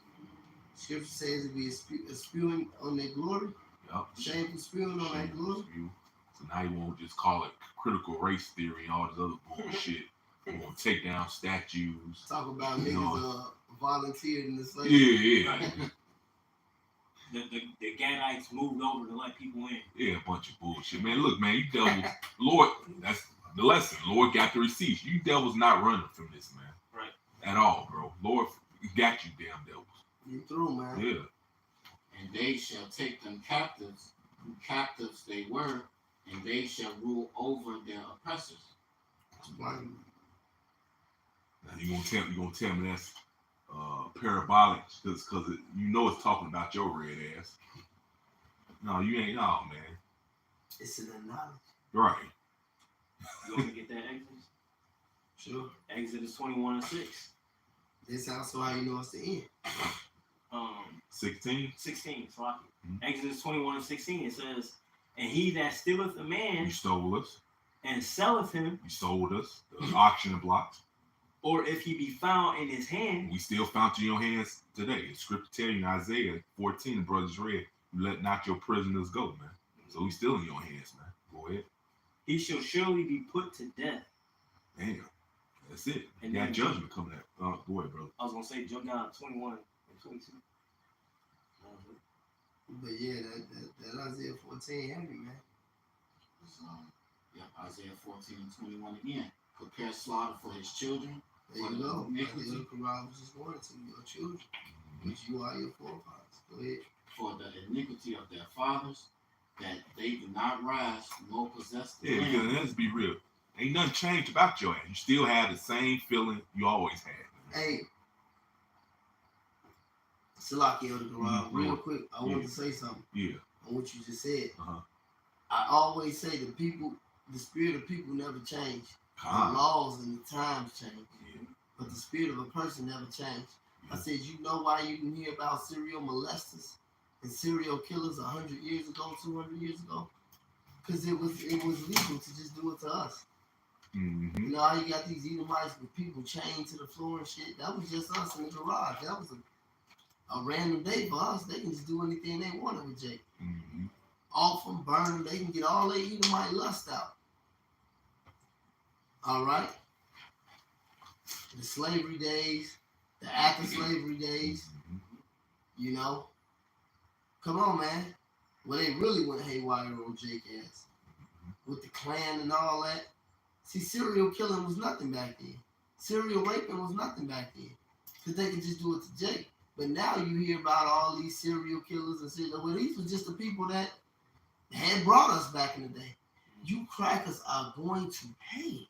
Scripture says it be spewing on their glory. Yep. Shameful spewing on their glory. So now you won't just call it critical race theory and all this other bullshit. You won't take down statues. Talk about You niggas volunteered in the Yeah, slavery. yeah. The Gadites moved over to let people in. Yeah, a bunch of bullshit. Man, look, man, you devils, Lord, that's the lesson. Lord got the receipts. You devils not running from this, man. Right. At all, bro. Lord got you, damn devils. You through, man. Yeah. And they shall take them captives, who captives they were, and they shall rule over their oppressors. Explain. Now you gonna tell me that's parabolic because you know it's talking about your red ass. No, you ain't. No, man. It's an analogy. Right. You want to get that Exodus? Sure. Exodus 21:6. This also how you know it's the end. 16. 16. So I, Mhm. Exodus 21:16. It says, "And he that stealeth a You man stole us. and selleth him, You sold us. The auction blocks. or if he be found in his hand, We still found you in your hands today. The scripture tell you in Isaiah 14, the brothers read, you let not your prisoners go, man. So he's still in your hands, man. Go ahead. he shall surely be put to death." Damn. That's it. And You got then- judgment coming up. Go ahead, brother. I was gonna say jump down to 21 and 22. But yeah, that Isaiah 14 heavy, man. It's, Isaiah 14 and 21 again. Prepare slaughter for his children. There you go. Isaiah was just warning to your children, which you are your forefathers. Go ahead. For the iniquity of their fathers, that they do not rise nor possess the Yeah, land. because let's be real. Ain't nothing changed about your ass. You still have the same feeling you always had. Hey, Salaki of the Quran, Mhm. real quick, I want Yeah. to say something Yeah. on what you just said. Uh-huh. I always say the spirit of people never change. The Calm. laws and the times change, Yeah. but the spirit of a person never change. I said, you know why you can hear about serial molesters and serial killers 100 years ago, 200 years ago? Because it was legal to just do it to us. Mm-hmm. You know how you got these Edomites with people chained to the floor and shit? That was just us in the garage. That was a random day for us. They can just do anything they wanted with Jake. Mm-hmm. Off them, burn them. They can get all their Edomite lust out. All right? The slavery days, the after slavery days, Mm-hmm. you know? Come on, man. Well, they really went haywire on Jake ass. With the Klan and all that. See, serial killing was nothing back then. Serial raping was nothing back then. Because they could just do it to Jake. But now you hear about all these serial killers and shit. Well, these were just the people that had brought us back in the day. You crackers are going to pay.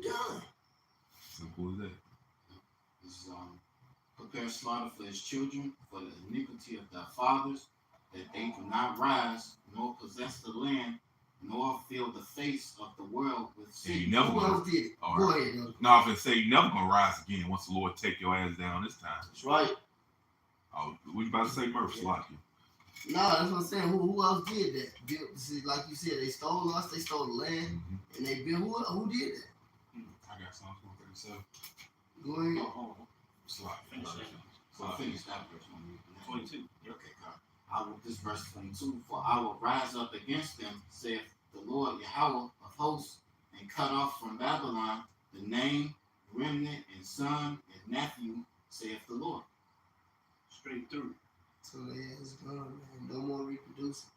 done. Simple as that. Is prepare slaughter for his children, for the iniquity of their fathers, that they do not rise, nor possess the land, nor fill the face of the world with Yeah, you sin. never Who gonna. else did it? All Go right. ahead, Elder. No, I'm gonna say you never gonna rise again once the Lord take your ass down this time. That's right. Oh, what you about to say, Murph? Sloppy. No, that's what I'm saying. Who else did that? See, like you said, they stole us, they stole the land, Mm-hmm. and they built. Who did that? I got Psalms 137. Go ahead. Oh, Sloppy. Finish that. So finish that verse 22. Okay, God. I will, this verse 22. For I will rise up against them, saith the Lord Yahweh of hosts, and cut off from Babylon the name, remnant, and son, and nephew, saith the Lord. Straight through. So yeah, it's gone, man. No more reproducing.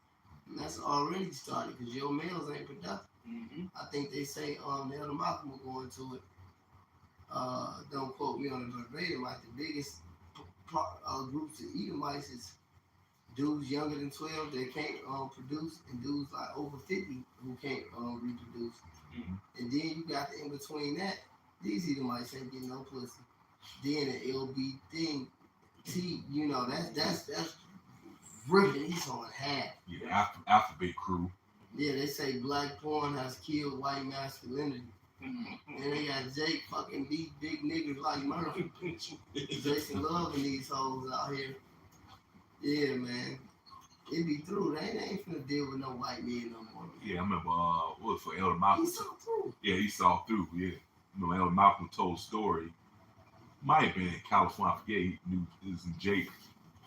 And that's already started because your males ain't productive. Mm-hmm. I think they say the Elder Malcolm will go into it. Don't quote me on it verbatim. Like the biggest groups of Edomites is dudes younger than 12 that can't produce, and dudes like over 50 who can't reproduce. Mhm. And then you got the in between that. These Edomites ain't getting no pussy. Then the LB thing, you know, that's ripping these on half. Yeah, alphabet crew. Yeah, they say black porn has killed white masculinity. And they got Jake fucking these big niggas like Murphy. Jason loving these hoes out here. Yeah, man. It be through. They ain't finna deal with no white men no more. Yeah, I remember what was for Elder Malcolm. He saw through. Yeah, he saw through. Yeah, you know, Elder Malcolm told a story. Might have been in California. I forget. He knew it was Jake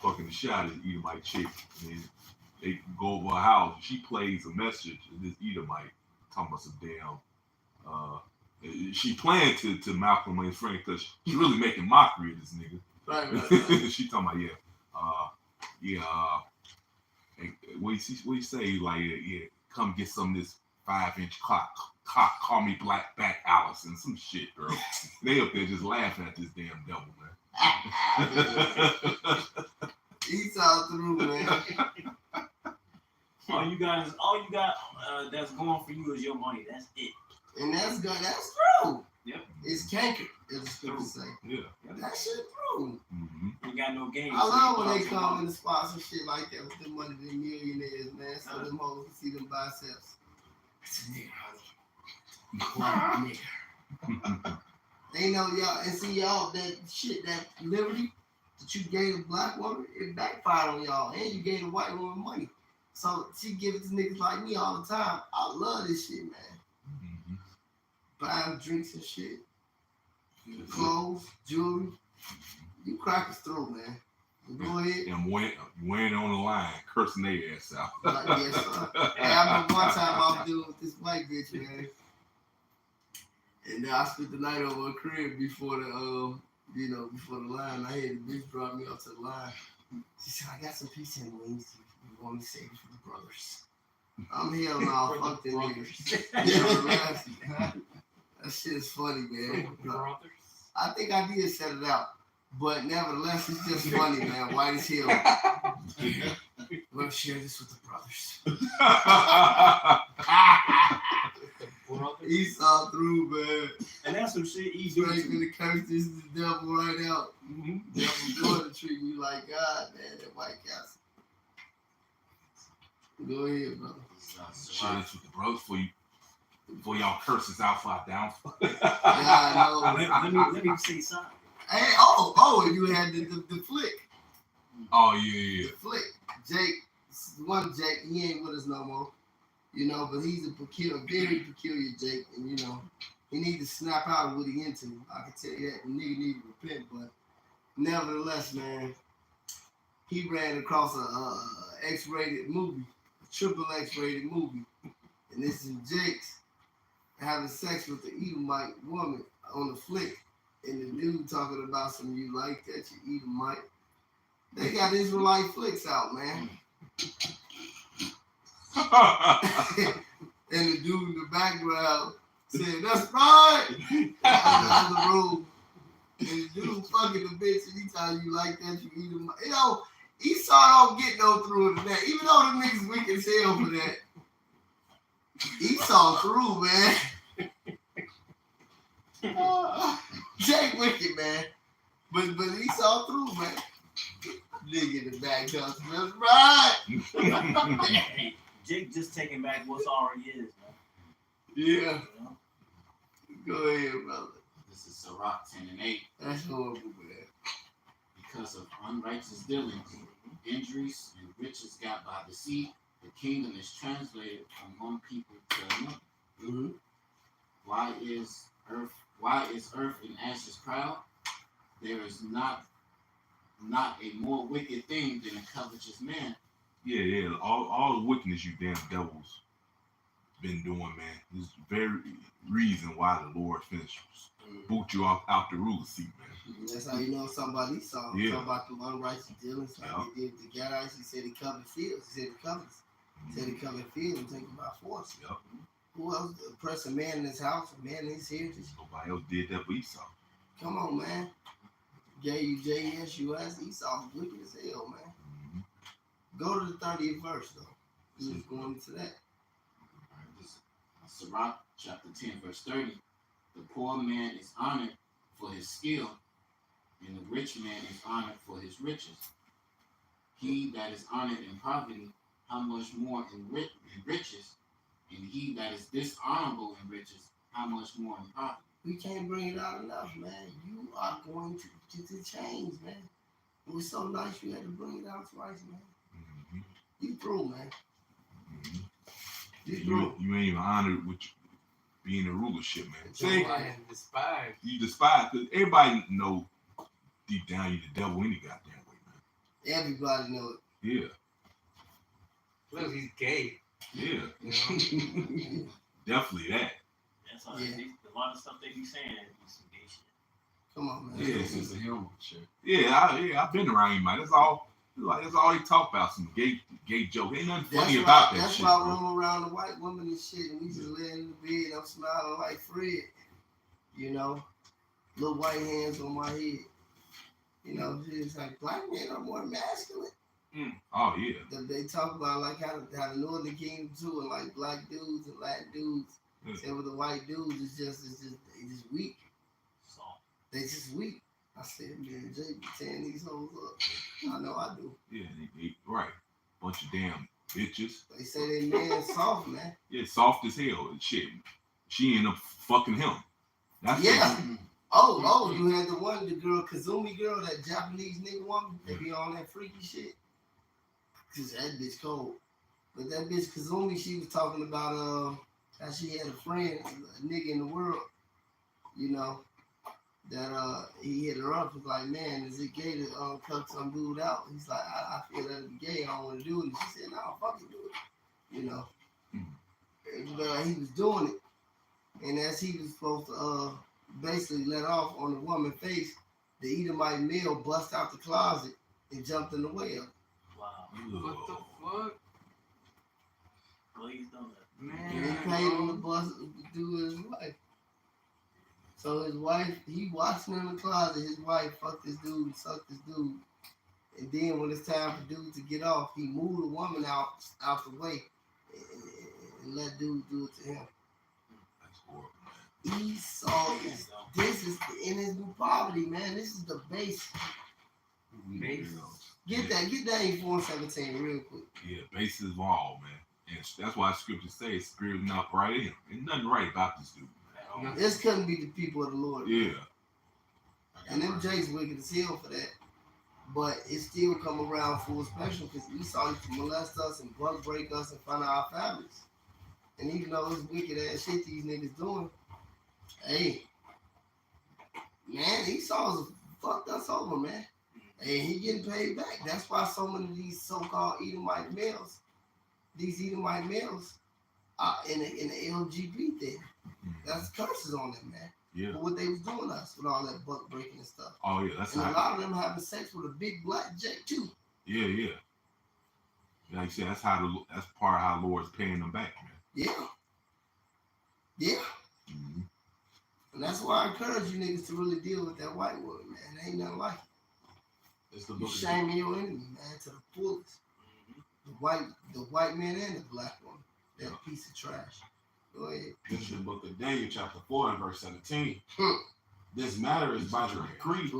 fucking the shot at Edomite chick. And they go over her house. She plays a message to this Edomite talking about some damn. She playing to Malcolm and his friend because she really making mockery of this nigga. Right. She talking about hey, what you say? Like yeah, come get some of this 5-inch cock. Call me Black Back Alice and some shit, girl. They up there just laughing at this damn devil, man. He saw through, man. All you got that's going for you is your money. That's it. And that's good. That's true. Yep. It's canker, as the scriptures say. Yeah. That shit true. Mm-hmm. You got no games. I love when they come in the spots and shit like that with them money, them millionaires, man. So them hoes can see them biceps. That's a nigga, honey. Black nigga. They know y'all, and see y'all, that shit, that liberty that you gave a black woman, it backfired on y'all. And you gave a white woman money. So she give it to niggas like me all the time. I love this shit, man. Mm-hmm. Buying drinks and shit. Clothes, jewelry. You crackers through, man. Go ahead. And wearing on the line, cursing their ass out. Like, yes, sir. Hey, I remember one time I was dealing with this white bitch, man. And then I spent the night over her crib before the before the line. I had the bitch drop me up to the line. She said, I got some pizza and wings. You want me to save it for the brothers? I'm hell no, fuck them niggas. Yeah, that shit is funny, man. I think I did set it out. But nevertheless, it's just funny, man. White as hell. We'll share this with the brothers. He saw through, man. And that's some shit easy. Straight in the curse, this is the devil right out. Mm-hmm. Devil doing the treat you like God, man. That white castle. Go ahead, brother. Share this with the brothers for y'all curses out for our downfall. Yeah, I know. Let me say something. Hey, and you had the flick. Oh yeah. The flick. Jake, Jake, he ain't with us no more. You know, but he's a very peculiar Jake, and you know, he need to snap out of what he into. I can tell you that the nigga need to repent, but nevertheless, man, he ran across a X-rated movie, a triple X-rated movie, and this is Jake's having sex with the Edomite woman on the flick, and the dude talking about some you like that, you Edomite. They got Israelite flicks out, man. And the dude in the background said, "That's right." Out of the room. And the dude fucking the bitch, and he telling you like that, you eat him. You know, Esau don't get no through to that. Even though the niggas weak as hell for that. Esau through, man. wicked, man. But he saw through, man. Nigga in the back does just right. Hey, Jake just taking back what's already is, man. Yeah. You know? Go ahead, brother. This is Sirach 10:8. That's horrible, man. Because of unrighteous dealings, injuries, and riches got by deceit, the kingdom is translated from one people to another. Mm-hmm. Why is earth in ashes proud? There is not a more wicked thing than a covetous man. Yeah. All the wickedness you damn devils been doing, man. This is the very reason why the Lord finished boot you out the ruler seat, man. That's how you know somebody saw. Yeah. Talk about the unrighteous dealings like Yeah. they did with the Gadites. He said he covered fields. He said he covered. He said he covered fields and taken by force. Yep. Who else oppressed a man in his house, a man in his heritage? Nobody else did that but Esau. Come on, man. J-U-J-S-U-S. Esau was wicked as hell, man. Mhm. Go to the 30th verse, though. We was going into that. This is Sirach chapter 10, verse 30. The poor man is honored for his skill, and the rich man is honored for his riches. He that is honored in poverty, how much more in riches? And he that is dishonorable in riches, how much more in poverty? We can't bring it out enough, man. You are going to get the change, man. It was so nice you had to bring it out twice, man. Mhm. You through, man. Mhm. You through. You ain't even honored with being a rulership, man. See, And despise. you despise because everybody know deep down you the devil any goddamn way, man. Everybody know it. Yeah. Look, he's gay. Yeah. You know? Definitely that. That's all. Yeah. A lot of stuff they be saying is some gay shit. Come on, man. Yeah. Yeah, sense of humor, shit. I've been around you, man. That's all he talk about. Some gay joke. Ain't nothing That's funny why, about that that's shit. why Bro. I'm around the white women and shit, and we just laying in the bed. I'm smiling like Fred, you know, little white hands on my head. You know, it's like black men are more masculine. Oh yeah. They talk about like how the Northern Kingdom too, and like black dudes and Latin dudes. Yeah. Say with the white dudes, they just weak. So, They just weak. I said, man, Jay be tearing these hoes up. I know I do. Yeah. Right. Bunch of damn bitches. They say they man soft, man. Yeah. Soft as hell and shit. She ended up fucking him. That's Yeah. what- Oh, you had the girl, Kazumi girl, that Japanese nigga woman. They be on that freaky shit. Cause that bitch cold. But that bitch Kazumi, she was talking about how she had a friend, a nigga in the world, you know, that he hit her up. He's like, man, is it gay to cut some dude out? He's like, I feel that'd be gay. I don't want to do it. And she said, no, fucking do it. You know. And he was doing it. And as he was supposed to basically let off on the woman's face, the Edomite male bust out the closet and jumped in the well. wow. What the fuck? Please don't let And Man. he paid him to bust do his wife. So his wife, he watching in the closet, his wife fucked this dude and sucked this dude. And then when it's time for dude to get off, he moved the woman out the way and let dude do it to him. That's horrible, man. Esau this is in his new poverty, man. This is the base. Base. Get that in 417 real quick. Yeah, base is all, man. And that's why scripture says spirit not right in him. There's nothing right about this dude, man. This couldn't be the people of the Lord. Yeah. And them Jays wicked as hell for that. But it still come around full spectrum because Esau used to molest us and bug break us in front of our families. And even though it's wicked ass shit these niggas doing, hey, man, Esau's fucked us over, man. And he getting paid back. That's why so many of these so-called Edomite males, are in the LGBT thing. That's curses on them, man. Yeah. For what they was doing us with all that buck breaking and stuff. Oh yeah, that's And a how. lot of them having sex with a big black Jake too. Yeah. Like you said, that's that's part of how the Lord's paying them back, man. Yeah. Mhm. And that's why I encourage you niggas to really deal with that white woman, man. There ain't nothing like it. It's the You book. shaming your enemy, man, to the fullest. The white man and the black woman. That piece of trash. Go ahead. This is the book of Daniel, chapter 4, and verse 17. Hmm. This matter is by the decree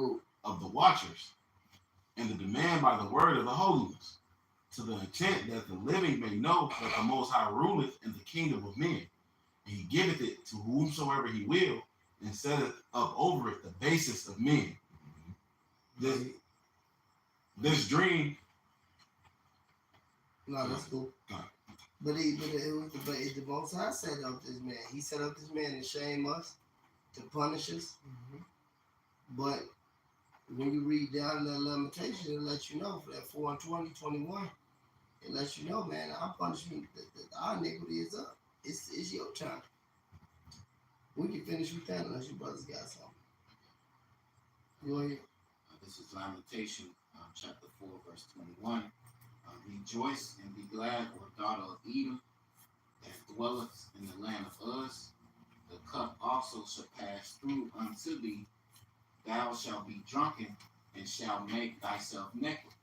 of the watchers, and the demand by the word of the holy ones, to the intent that the living may know that the Most High ruleth in the kingdom of men, and he giveth it to whomsoever he will, and setteth up over it the basis of men. This dream. No, that's cool. But the Most High set up this man. He set up this man to shame us, to punish us. But when you read down the limitation, it lets you know for that 4 and 20, 21, it lets you know, man, our punishment, our iniquity is up. It's your time. We can finish with that unless you brothers got something. Go ahead. This is Lamentation, chapter 4, verse 21. Rejoice and be glad, O daughter of Edom, that dwelleth in the land of Uz. The cup also shall pass through unto thee. Thou shalt be drunken, and shalt make thyself naked.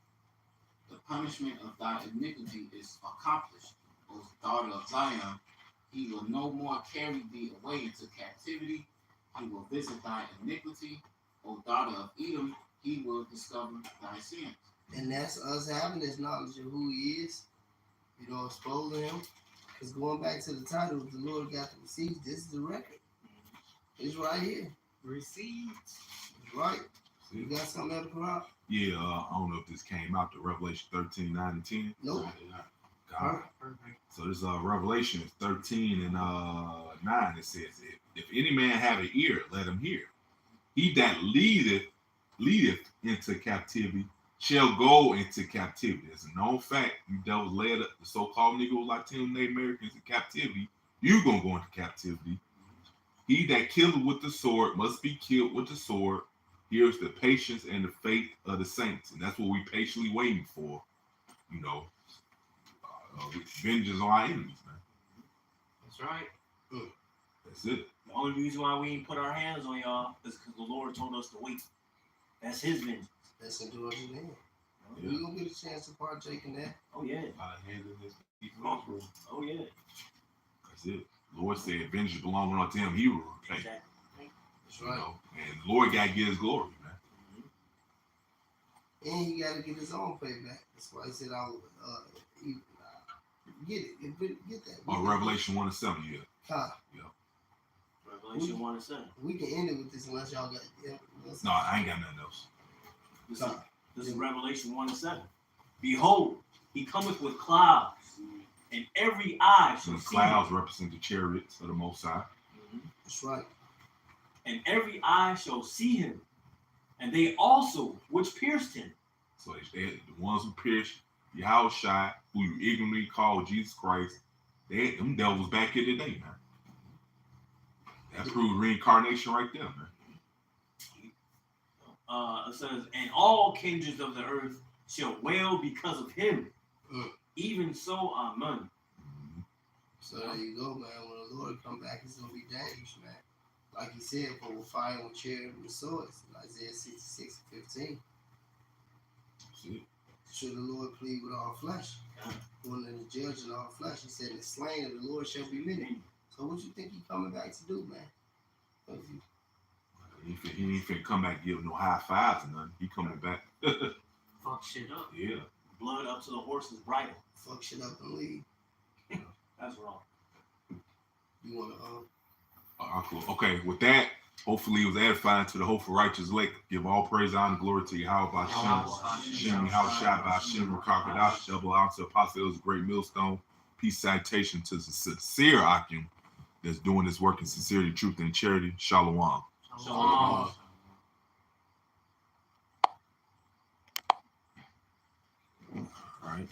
The punishment of thy iniquity is accomplished, O daughter of Zion. He will no more carry thee away into captivity. He will visit thy iniquity, O daughter of Edom. He will discover thy sins. And that's us having this knowledge of who he is, exposing him. Because going back to the title, the Lord got the receipts. This is the record. It's right here. Receipts. It's right. You got something to put out? Yeah, I don't know if this came out to Revelation 13, 9 and 10. Nope. God. So this Revelation 13 and 9, it says, if any man have an ear, let him hear. He that leadeth into captivity shall go into captivity. It's a known fact. You devils led the so-called Negro Latino Native Americans in captivity. You gonna go into captivity. He that killeth with the sword must be killed with the sword. Here's the patience and the faith of the saints, and that's what we patiently waiting for. Vengeance on our enemies, man. That's right. That's it. The only reason why we ain't put our hands on y'all is because the Lord told us to wait. That's his vengeance. That's into his name. Yeah. We gonna get a chance to partake in that. Oh yeah. Oh yeah. That's it. The Lord said, vengeance belonging unto him, he will repay. Exactly. That's right. And the Lord got to get his glory, man. And he got to get his own payback. That's why he said, "I'll get it. Get that." Revelation 1 and 7, yeah. Revelation 1 and 7. We can end it with this unless y'all got. No, I ain't got nothing else. This is Revelation 1 and 7. Behold, he cometh with clouds, and every eye So shall the see clouds him. represent the chariots of the Most High. That's right. And every eye shall see him, and they also which pierced him. So they the ones who pierced Yahushua, who you ignorantly call Jesus Christ, them devils back here today, man. That proves reincarnation right there, man. It says, and all kindreds of the earth shall wail because of him. Even so, amen. So there you go, man. When the Lord come back, it's gonna be dangerous, man. Like he said, for with fire and chariot and swords, in Isaiah 66 and 15. See? Should the Lord plead with all flesh? Going to the judge in all flesh, he said, the slain of the Lord shall be many. So what you think he coming back to do, man? He ain't finna come back and give no high fives or nothing. He coming back. Fuck shit up. Yeah. Blood up to the horse's bridle. Fuck shit up and leave. That's wrong. You wanna Cool. Okay, with that, hopefully it was edifying to the hopeful righteous elect. Give all praise, honor, glory to Yahweh by Shem. Shem Yahushua by Shem Rakakadash. Double honor to Apostle. It was a great millstone. Peace, citation to the sincere Akim that's doing this work in sincerity, truth, and charity. Shalom. Shalom. All right.